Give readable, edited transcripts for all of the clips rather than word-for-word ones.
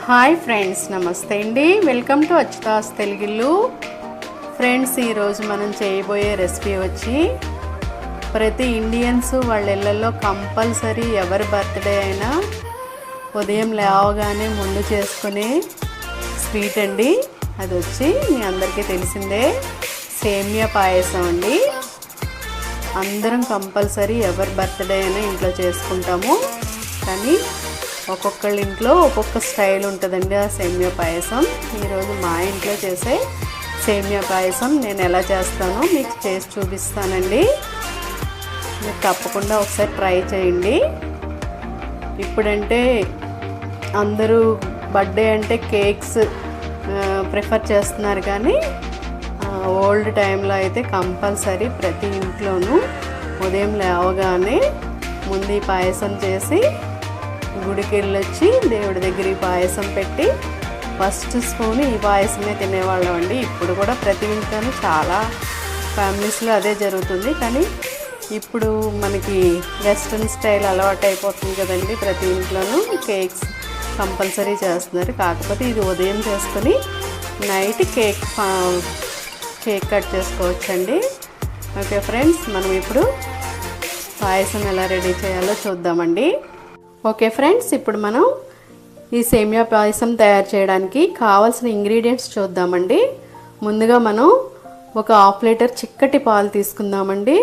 Hi friends, నమస్తే అండి. Welcome to Achyuta's Telugillu. Friends, ఈరోజు మనం చేయబోయే రెసిపీ వచ్చి ప్రతి ఇండియన్స్ వాళ్ళ ఇళ్ళల్లో కంపల్సరీ ఎవరి బర్త్డే అయినా ఉదయం లేవగానే ముందు చేసుకునే స్వీట్ అండి. అది వచ్చి మీ అందరికీ తెలిసిందే, సేమియా పాయసం అండి. అందరం కంపల్సరీ ఎవరి బర్త్డే అయినా ఇంట్లో చేసుకుంటాము, కానీ ఒక్కొక్కళ్ళ ఇంట్లో ఒక్కొక్క స్టైల్ ఉంటుందండి ఆ సేమియా పాయసం. ఈరోజు మా ఇంట్లో చేసే సేమియా పాయసం నేను ఎలా చేస్తానో మీకు చేసి చూపిస్తానండి. మీరు తప్పకుండా ఒకసారి ట్రై చేయండి. ఇప్పుడంటే అందరూ బర్త్డే అంటే కేక్స్ ప్రిఫర్ చేస్తున్నారు, కానీ ఓల్డ్ టైంలో అయితే కంపల్సరీ ప్రతి ఇంట్లోనూ ఉదయం లేవగానే ముందు ఈ పాయసం చేసి గుడికి వెళ్ళొచ్చి దేవుడి దగ్గర ఈ పాయసం పెట్టి ఫస్ట్ స్పూన్ ఈ పాయసమే తినేవాళ్ళం అండి. ఇప్పుడు కూడా ప్రతి ఇంట్లోనూ చాలా ఫ్యామిలీస్లో అదే జరుగుతుంది, కానీ ఇప్పుడు మనకి వెస్ట్రన్ స్టైల్ అలవాటు అయిపోతుంది కదండి. ప్రతి ఇంట్లోనూ కేక్స్ కంపల్సరీ చేస్తున్నారు. కాకపోతే ఇది ఉదయం చేసుకొని నైట్ కేక్ కట్ చేసుకోవచ్చండి. ఓకే ఫ్రెండ్స్, మనం ఇప్పుడు పాయసం ఎలా రెడీ చేయాలో చూద్దామండి. ఓకే ఫ్రెండ్స్, ఇప్పుడు మనం ఈ సేమియా పాయసం తయారు చేయడానికి కావాల్సిన ఇంగ్రీడియంట్స్ చూద్దామండి. ముందుగా మనం ఒక 1/2 లీటర్ చిక్కటి పాలు తీసుకుందామండి.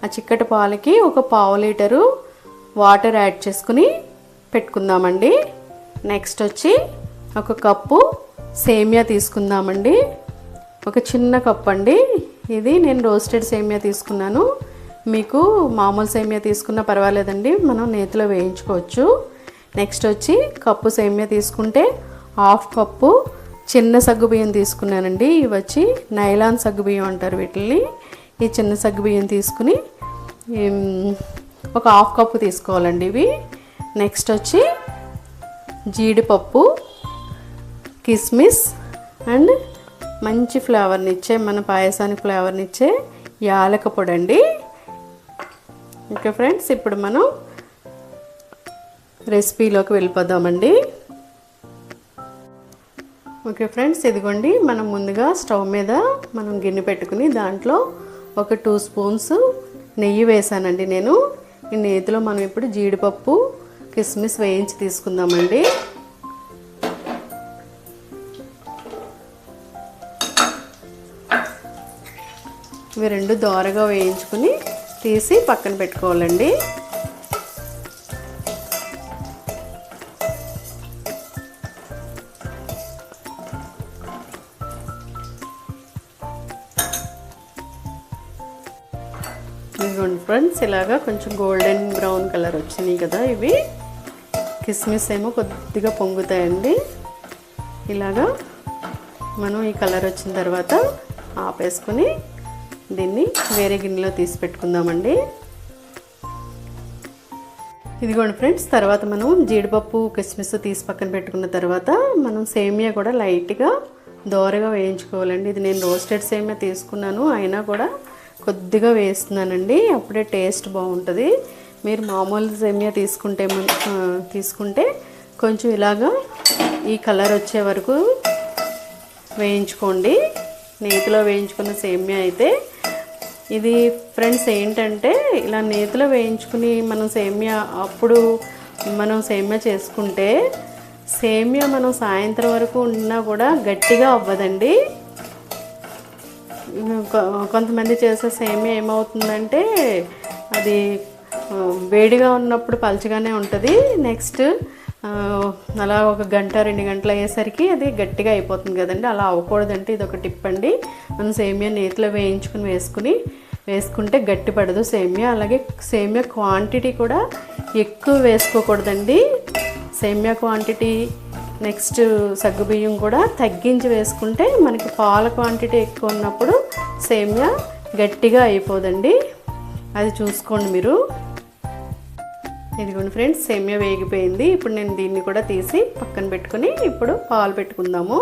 ఆ చిక్కటి పాలకి ఒక 1/2 లీటరు వాటర్ యాడ్ చేసుకుని పెట్టుకుందామండి. నెక్స్ట్ వచ్చి ఒక కప్పు సేమియా తీసుకుందామండి. ఒక చిన్న కప్ అండి. ఇది నేను రోస్టెడ్ సేమియా తీసుకున్నాను. మీకు మామూలు సేమియా తీసుకున్నా పర్వాలేదండి, మనం నేతిలో వేయించుకోవచ్చు. నెక్స్ట్ వచ్చి కప్పు సేమియా తీసుకుంటే 1/2 కప్పు చిన్న సగ్గుబియ్యం తీసుకున్నానండి. ఇవి వచ్చి నైలాన్ సగ్గుబియ్యం అంటారు వీటిని. ఈ చిన్న సగ్గుబియ్యం తీసుకుని ఒక 1/2 కప్పు తీసుకోవాలండి ఇవి. నెక్స్ట్ వచ్చి జీడిపప్పు, కిస్మిస్ అండ్ మంచి ఫ్లేవర్నిచ్చే, మన పాయసానికి ఫ్లేవర్నిచ్చే యాలక పొడి అండి. ఓకే ఫ్రెండ్స్, ఇప్పుడు మనం రెసిపీలోకి వెళ్ళిపోదామండి. ఓకే ఫ్రెండ్స్, ఇదిగోండి, మనం ముందుగా స్టవ్ మీద మనం గిన్నె పెట్టుకుని దాంట్లో ఒక 2 స్పూన్స్ నెయ్యి వేసానండి నేను. ఈ నెయ్యిలో మనం ఇప్పుడు జీడిపప్పు, కిస్మిస్ వేయించి తీసుకుందామండి. ఇవి 2 దోరగా వేయించుకుని తీసి పక్కన పెట్టుకోవాలండి. ఇదిగోండి ఫ్రెండ్స్, ఇలాగా కొంచెం గోల్డెన్ బ్రౌన్ కలర్ వచ్చినాయి కదా ఇవి. కిస్మిస్ ఏమో కొద్దిగా పొంగుతాయండి. ఇలాగా మనం ఈ కలర్ వచ్చిన తర్వాత ఆపేసుకొని దీన్ని వేరే గిన్నెలో తీసి పెట్టుకుందామండి. ఇదిగోండి ఫ్రెండ్స్, తర్వాత మనం జీడిపప్పు, కిస్మిస్ తీసి పక్కన పెట్టుకున్న తర్వాత మనం సేమియా కూడా లైట్గా దోరగా వేయించుకోవాలండి. ఇది నేను రోస్టెడ్ సేమియా తీసుకున్నాను, అయినా కూడా కొద్దిగా వేస్తున్నానండి, అప్పుడే టేస్ట్ బాగుంటుంది. మీరు మామూలు సేమియా తీసుకుంటే కొంచెం ఇలాగా ఈ కలర్ వచ్చే వరకు వేయించుకోండి. నేతిలో వేయించుకున్న సేమియా అయితే ఇది ఫ్రెండ్స్ ఏంటంటే, ఇలా నేతిలో వేయించుకుని మనం సేమియా చేసుకుంటే సేమియా మనం సాయంత్రం వరకు ఉన్నా కూడా గట్టిగా అవ్వదండి. కొంతమంది చేసే సేమియా ఏమవుతుందంటే అది వేడిగా ఉన్నప్పుడు పలచగానే ఉంటుంది, నెక్స్ట్ అలా 1 గంట 2 గంటలు అయ్యేసరికి అది గట్టిగా అయిపోతుంది కదండి. అలా అవ్వకూడదంటే ఇది ఒక టిప్ అండి. మనం సేమియా నేతిలో వేసుకుంటే గట్టి పడదు సేమియా. అలాగే సేమియా క్వాంటిటీ కూడా ఎక్కువ వేసుకోకూడదండి. సేమియా క్వాంటిటీ నెక్స్ట్ సగ్గుబియ్యం కూడా తగ్గించి వేసుకుంటే మనకి పాల క్వాంటిటీ ఎక్కువ ఉన్నప్పుడు సేమియా గట్టిగా అయిపోదండి. అది చూసుకోండి మీరు. ఇదిగోండి ఫ్రెండ్స్, సేమియా వేగిపోయింది. ఇప్పుడు నేను దీన్ని కూడా తీసి పక్కన పెట్టుకుని ఇప్పుడు పాలు పెట్టుకుందాము.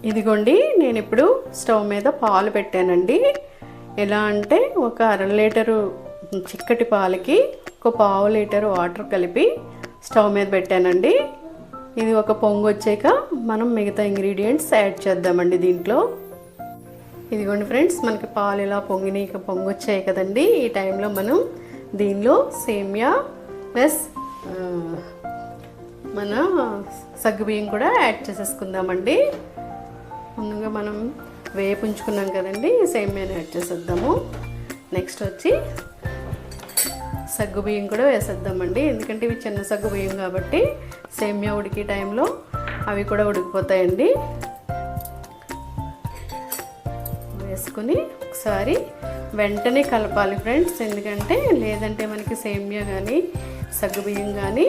ఇదిగోండి, నేను ఇప్పుడు స్టవ్ మీద పాలు పెట్టానండి. ఎలా అంటే ఒక 1/2 లీటరు చిక్కటి పాలకి ఒక 1/2 లీటరు వాటర్ కలిపి స్టవ్ మీద పెట్టానండి. ఇది ఒక పొంగు వచ్చాక మనం మిగతా ఇంగ్రీడియంట్స్ యాడ్ చేద్దామండి దీంట్లో. ఇదిగోండి ఫ్రెండ్స్, మనకి పాలు ఇలా పొంగు వచ్చాయి కదండి. ఈ టైంలో మనం దీనిలో సేమియా ప్లస్ మన సగ్గుబియ్యం కూడా యాడ్ చేసేసుకుందామండి. ముందుగా మనం వేపుంచుకున్నాం కదండి, సేమియాని యాడ్ చేసేద్దాము. నెక్స్ట్ వచ్చి సగ్గుబియ్యం కూడా వేసేద్దామండి, ఎందుకంటే ఇవి చిన్న సగ్గుబియ్యం కాబట్టి సేమియా ఉడికే టైంలో అవి కూడా ఉడికిపోతాయండి. వేసుకుని ఒకసారి వెంటనే కలపాలి ఫ్రెండ్స్, ఎందుకంటే లేదంటే మనకి సేమియా కానీ సగ్గుబియ్యం కానీ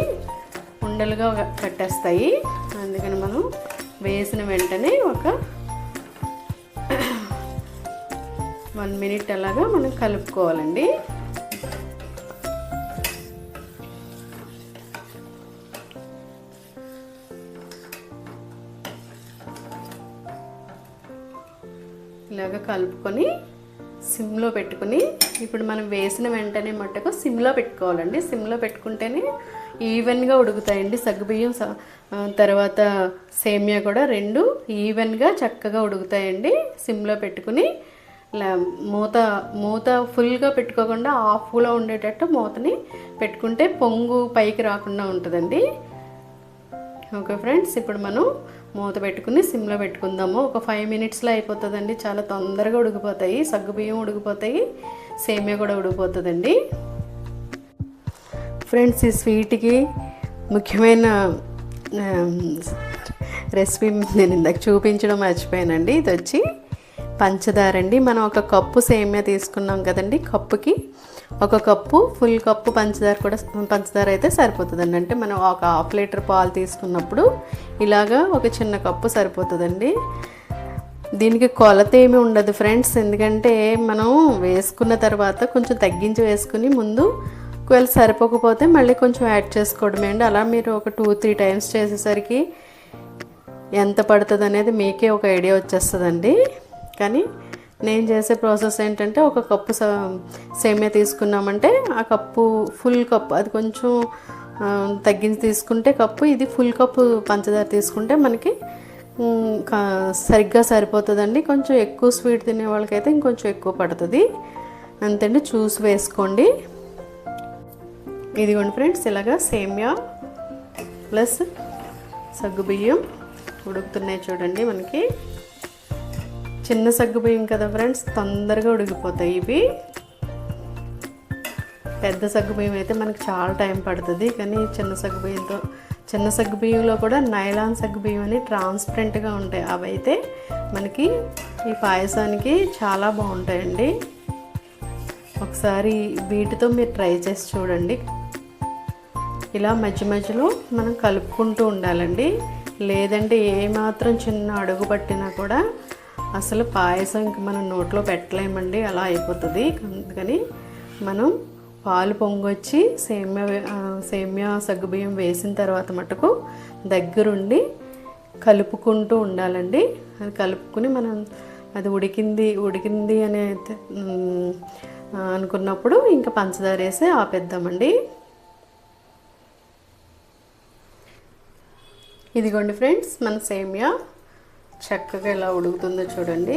ఉండలుగా కట్టేస్తాయి. అందుకని మనం వేసిన వెంటనే ఒక 1 మినిట్ అలాగా మనం కలుపుకోవాలండి. ఇలాగ కలుపుకొని సిమ్లో పెట్టుకుని, ఇప్పుడు మనం వేసిన వెంటనే మట్టుకు సిమ్లో పెట్టుకోవాలండి. సిమ్లో పెట్టుకుంటేనే ఈవెన్గా ఉడుకుతాయండి సగ్గుబియ్యం తర్వాత సేమియా కూడా రెండు ఈవెన్గా చక్కగా ఉడుకుతాయండి. సిమ్లో పెట్టుకుని మూత ఫుల్గా పెట్టుకోకుండా హాఫ్లో ఉండేటట్టు మూతని పెట్టుకుంటే పొంగు పైకి రాకుండా ఉంటుందండి. ఓకే ఫ్రెండ్స్, ఇప్పుడు మనం మూత పెట్టుకుని సిమ్లో పెట్టుకుందాము. ఒక 5 మినిట్స్లో అయిపోతుందండి, చాలా తొందరగా ఉడికిపోతాయి. సగ్గుబియ్యం ఉడికిపోతాయి, సేమియా కూడా ఉడికిపోతుందండి. ఫ్రెండ్స్, ఈ స్వీట్కి ముఖ్యమైన రెసిపీ నేను ఇందాక చూపించడం మర్చిపోయానండి. ఇది వచ్చి పంచదార అండి. మనం ఒక కప్పు సేమియా తీసుకున్నాం కదండి, కప్పుకి 1 కప్పు ఫుల్ కప్పు పంచదార అయితే సరిపోతుందండి. అంటే మనం ఒక 1/2 లీటర్ పాలు తీసుకున్నప్పుడు ఇలాగా ఒక చిన్న కప్పు సరిపోతుందండి. దీనికి కొలత ఏమీ ఉండదు ఫ్రెండ్స్, ఎందుకంటే మనం వేసుకున్న తర్వాత కొంచెం తగ్గించి వేసుకుని ముందు ఒకవేళ సరిపోకపోతే మళ్ళీ కొంచెం యాడ్ చేసుకోవడమే అండి. అలా మీరు ఒక 2-3 టైమ్స్ చేసేసరికి ఎంత పడుతుంది అనేది మీకే ఒక ఐడియా వచ్చేస్తుందండి. కానీ నేను చేసే ప్రాసెస్ ఏంటంటే, 1 కప్పు సేమియా తీసుకున్నామంటే ఆ కప్పు ఫుల్ కప్పు, అది కొంచెం తగ్గించి తీసుకుంటే కప్పు, ఇది ఫుల్ కప్పు పంచదార తీసుకుంటే మనకి సరిగ్గా సరిపోతుందండి. కొంచెం ఎక్కువ స్వీట్ తినే వాళ్ళకైతే ఇంకొంచెం ఎక్కువ పడుతుంది. అంతేండి, చూసి వేసుకోండి. ఇదిగోండి ఫ్రెండ్స్, ఇలాగా సేమియా ప్లస్ సగ్గుబియ్యం ఉడుకుతున్నాయి చూడండి. మనకి చిన్న సగ్గుబియ్యం కదా ఫ్రెండ్స్, తొందరగా ఉడికిపోతాయి ఇవి. పెద్ద సగ్గుబియ్యం అయితే మనకి చాలా టైం పడుతుంది, కానీ చిన్న సగ్గుబియ్యంలో కూడా నైలాన్ సగ్గుబియ్యం అని ట్రాన్స్పరెంట్గా ఉంటాయి. అవి అయితే మనకి ఈ పాయసానికి చాలా బాగుంటాయండి. ఒకసారి వీటితో మీరు ట్రై చేసి చూడండి. ఇలా మధ్య మధ్యలో మనం కలుపుకుంటూ ఉండాలండి, లేదంటే ఏమాత్రం చిన్న అడుగు పట్టినా కూడా అసలు పాయసంకి మనం నోట్లో పెట్టలేమండి, అలా అయిపోతుంది. అందుకని మనం పాలు పొంగొచ్చి సేమియా సగ్గుబియ్యం వేసిన తర్వాత మటుకు దగ్గరుండి కలుపుకుంటూ ఉండాలండి. అది కలుపుకుని మనం అది ఉడికింది అనే అనుకున్నప్పుడు ఇంకా పంచదార వేసి ఆపేద్దామండి. ఇదిగోండి ఫ్రెండ్స్, మన సేమియా చక్కగా ఎలా ఉడుకుతుందో చూడండి.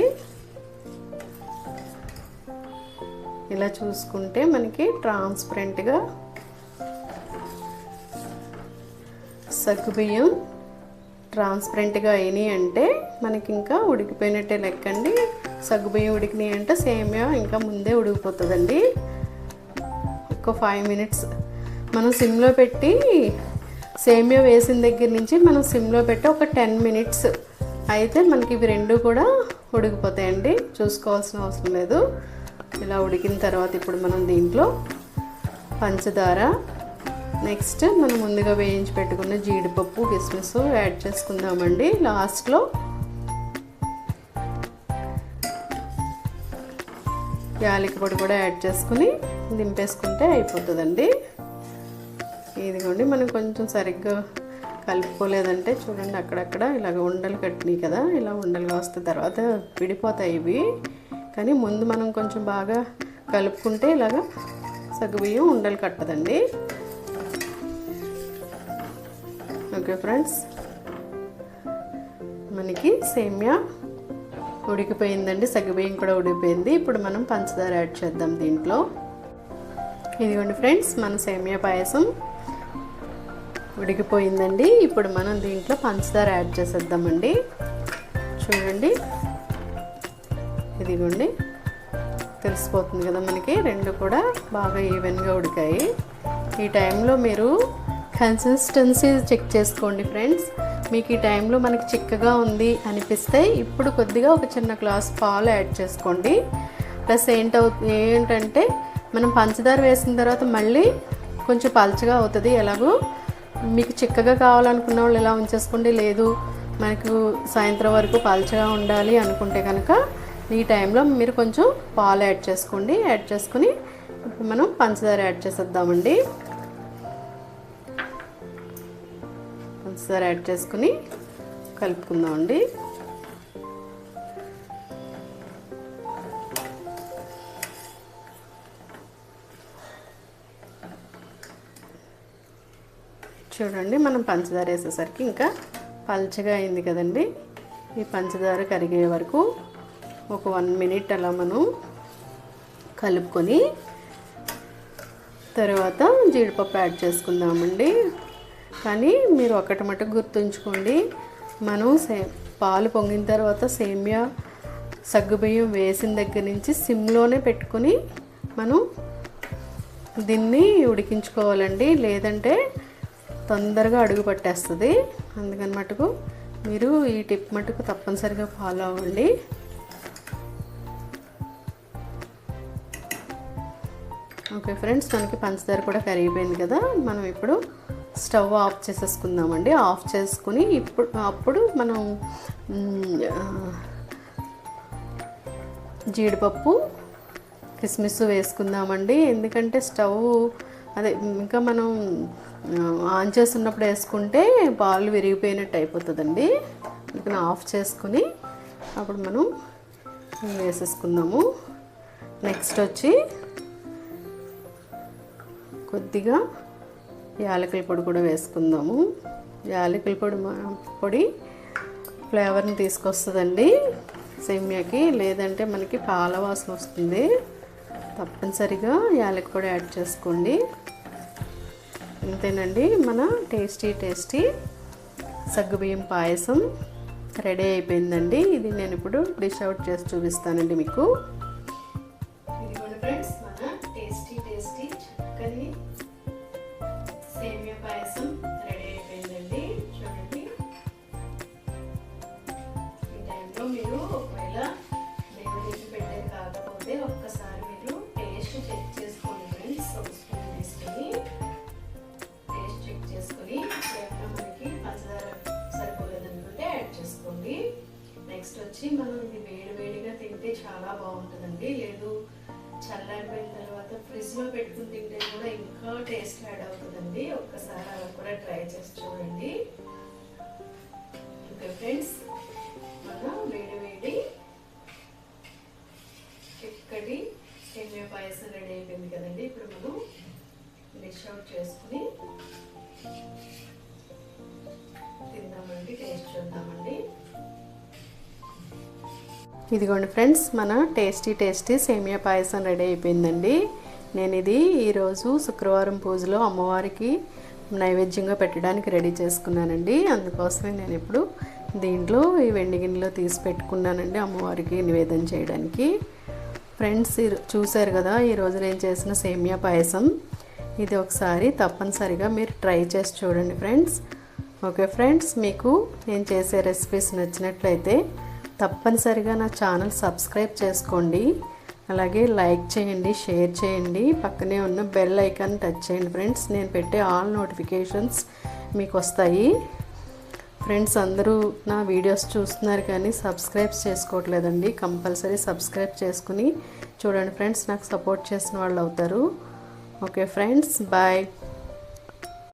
ఇలా చూసుకుంటే మనకి ట్రాన్స్పరెంట్గా సగ్గుబియ్యం ట్రాన్స్పరెంట్గా అయినాయి అంటే మనకి ఇంకా ఉడికిపోయినట్టే లెక్కండి. సగ్గుబియ్యం ఉడికినాయి అంటే సేమియా ఇంకా ముందే ఉడికిపోతుందండి. ఒక 5 మినిట్స్ మనం సిమ్లో పెట్టి, సేమియా వేసిన దగ్గర నుంచి మనం సిమ్లో పెట్టి ఒక 10 మినిట్స్ అయితే మనకి ఇవి రెండు కూడా ఉడికిపోతాయండి, చూసుకోవాల్సిన అవసరం లేదు. ఇలా ఉడికిన తర్వాత ఇప్పుడు మనం దీంట్లో పంచదార, నెక్స్ట్ మనం ముందుగా వేయించి పెట్టుకున్న జీడిపప్పు కిస్మిస్ యాడ్ చేసుకుందామండి. లాస్ట్లో యాలకుల పొడి కూడా యాడ్ చేసుకుని దింపేసుకుంటే అయిపోతుందండి. ఇదిగోండి, మనం కొంచెం సరిగ్గా కలుపుకోలేదంటే చూడండి అక్కడక్కడ ఇలాగ ఉండలు కట్టినాయి కదా, ఇలా ఉండలుగా వస్తే తర్వాత విడిపోతాయి ఇవి. కానీ ముందు మనం కొంచెం బాగా కలుపుకుంటే ఇలాగ సగ్గుబియ్యం ఉండలు కట్టదండి. ఓకే ఫ్రెండ్స్, మనకి సేమియా ఉడికిపోయిందండి, సగ్గుబియ్యం కూడా ఉడికిపోయింది. ఇప్పుడు మనం పంచదార యాడ్ చేద్దాం దీంట్లో. ఇదిగోండి ఫ్రెండ్స్, మన సేమియా పాయసం ఉడికిపోయిందండి. ఇప్పుడు మనం దీంట్లో పంచదార యాడ్ చేసేద్దామండి. చూడండి, ఇదిగోండి తెలిసిపోతుంది కదా మనకి, రెండు కూడా బాగా ఈవెన్గా ఉడికాయి. ఈ టైంలో మీరు కన్సిస్టెన్సీ చెక్ చేసుకోండి ఫ్రెండ్స్. మీకు ఈ టైంలో మనకి చిక్కగా ఉంది అనిపిస్తే ఇప్పుడు కొద్దిగా ఒక చిన్న గ్లాస్ పాలు యాడ్ చేసుకోండి. ప్లస్ ఏంటంటే మనం పంచదార వేసిన తర్వాత మళ్ళీ కొంచెం పలచగా అవుతుంది. ఎలాగో మీకు చిక్కగా కావాలనుకున్న వాళ్ళు ఇలా ఉంచేసుకోండి, లేదు మనకు సాయంత్రం వరకు పలచగా ఉండాలి అనుకుంటే కనుక ఈ టైంలో మీరు కొంచెం పాలు యాడ్ చేసుకోండి. యాడ్ చేసుకుని ఇప్పుడు మనం పంచదార యాడ్ చేసేద్దామండి. పంచదార యాడ్ చేసుకుని కలుపుకుందామండి. చూడండి, మనం పంచదార వేసేసరికి ఇంకా పల్చగా అయింది కదండి. ఈ పంచదార కరిగే వరకు ఒక 1 మినిట్ అలా మనం కలుపుకొని తర్వాత జీడిపప్పు యాడ్ చేసుకుందామండి. కానీ మీరు ఒకటి మటుకు గుర్తుంచుకోండి, మనం పాలు పొంగిన తర్వాత సేమియా సగ్గుబియ్యం వేసిన దగ్గర నుంచి సిమ్లోనే పెట్టుకుని మనం దీన్ని ఉడికించుకోవాలండి, లేదంటే తొందరగా అడుగు పట్టేస్తుంది. అందుకని మటుకు మీరు ఈ టిప్ మటుకు తప్పనిసరిగా ఫాలో అవ్వండి. ఓకే ఫ్రెండ్స్, మనకి పంచదార కూడా కరిగిపోయింది కదా. మనం ఇప్పుడు స్టవ్ ఆఫ్ చేసేసుకుందామండి. ఆఫ్ చేసుకుని అప్పుడు మనం జీడిపప్పు కిస్మిస్ వేసుకుందామండి. ఎందుకంటే స్టవ్ ఇంకా మనం ఆన్ చేస్తున్నప్పుడు వేసుకుంటే పాలు విరిగిపోయినట్టు అయిపోతుందండి. అందుకని ఆఫ్ చేసుకుని అప్పుడు మనం వేసేసుకుందాము. నెక్స్ట్ వచ్చి కొద్దిగా యాలకుల పొడి కూడా వేసుకుందాము. యాలకుల పొడి ఫ్లేవర్ని తీసుకొస్తుందండి సేమియాకి, లేదంటే మనకి పాల వాసన వస్తుంది. తప్పనిసరిగా యాలకుల పొడి యాడ్ చేసుకోండి. అంతేనండి, మన టేస్టీ సగ్గుబియ్యం పాయసం రెడీ అయిపోయిందండి. ఇది నేను ఇప్పుడు డిష్ అవుట్ చేసి చూపిస్తానండి మీకు. ఇదిగోండి ఫ్రెండ్స్, మన టేస్టీ చక్కని సేమియా పాయసం రెడీ అయిపోయిందండి. చూడండి, ఈ టైంలో మీరు ఒకవేళ దేవుడికి పెట్టేది కాకపోతే ఒక్కసారి మీరు టేస్ట్ చెక్ చేసుకోండి ఫ్రెండ్స్. ఒక స్పూన్ తీసుకొని టేస్ట్ చెక్ చేసుకొని ఏమైనా మనకి పంచదార సరిపోలేదనుకుంటే యాడ్ చేసుకోండి. నెక్స్ట్ వచ్చి మనం ఇది వేడిగా తింటే చాలా బాగుంటుందండి. లేదు చల్లారిపోయిన తర్వాత ఫ్రిడ్జ్లో పెట్టుకుని తింటే కూడా ఇంకా టేస్ట్ యాడ్ అవుతుందండి. ఒక్కసారి అలా కూడా ట్రై చేసి చూడండి. ఓకే ఫ్రెండ్స్, మన వేడి చిక్కటి సేమియా పాయసం రెడీ అయిపోయింది కదండి. ఇప్పుడు మనం డిష్ అవుట్ చేసుకుని తిందామండి, టేస్ట్ చూద్దామండి. ఇదిగోండి ఫ్రెండ్స్, మన టేస్టీ సేమియా పాయసం రెడీ అయిపోయిందండి. నేను ఇది ఈరోజు శుక్రవారం పూజలో అమ్మవారికి నైవేద్యంగా పెట్టడానికి రెడీ చేసుకున్నానండి. అందుకోసమే నేను ఇప్పుడు దీంట్లో ఈ వెండి గిన్నెలో తీసి పెట్టుకున్నానండి అమ్మవారికి నివేదన చేయడానికి. ఫ్రెండ్స్, చూశారు కదా ఈరోజు నేను చేసిన సేమియా పాయసం. ఇది ఒకసారి తప్పనిసరిగా మీరు ట్రై చేసి చూడండి ఫ్రెండ్స్. ఓకే ఫ్రెండ్స్, మీకు నేను చేసే రెసిపీస్ నచ్చినట్లయితే తప్పనిసరిగా నా ఛానల్ సబ్స్క్రైబ్ చేసుకోండి. అలాగే లైక్ చేయండి, షేర్ చేయండి, పక్కనే ఉన్న బెల్ ఐకాన్ టచ్ చేయండి ఫ్రెండ్స్. నేను పెట్టే ఆల్ నోటిఫికేషన్స్ మీకు వస్తాయి. ఫ్రెండ్స్, అందరూ నా వీడియోస్ చూస్తున్నారు కానీ సబ్స్క్రైబ్ చేసుకోవట్లేదండి. కంపల్సరీ సబ్స్క్రైబ్ చేసుకుని చూడండి ఫ్రెండ్స్, నాకు సపోర్ట్ చేసిన వాళ్ళు అవుతారు. Okay friends, bye.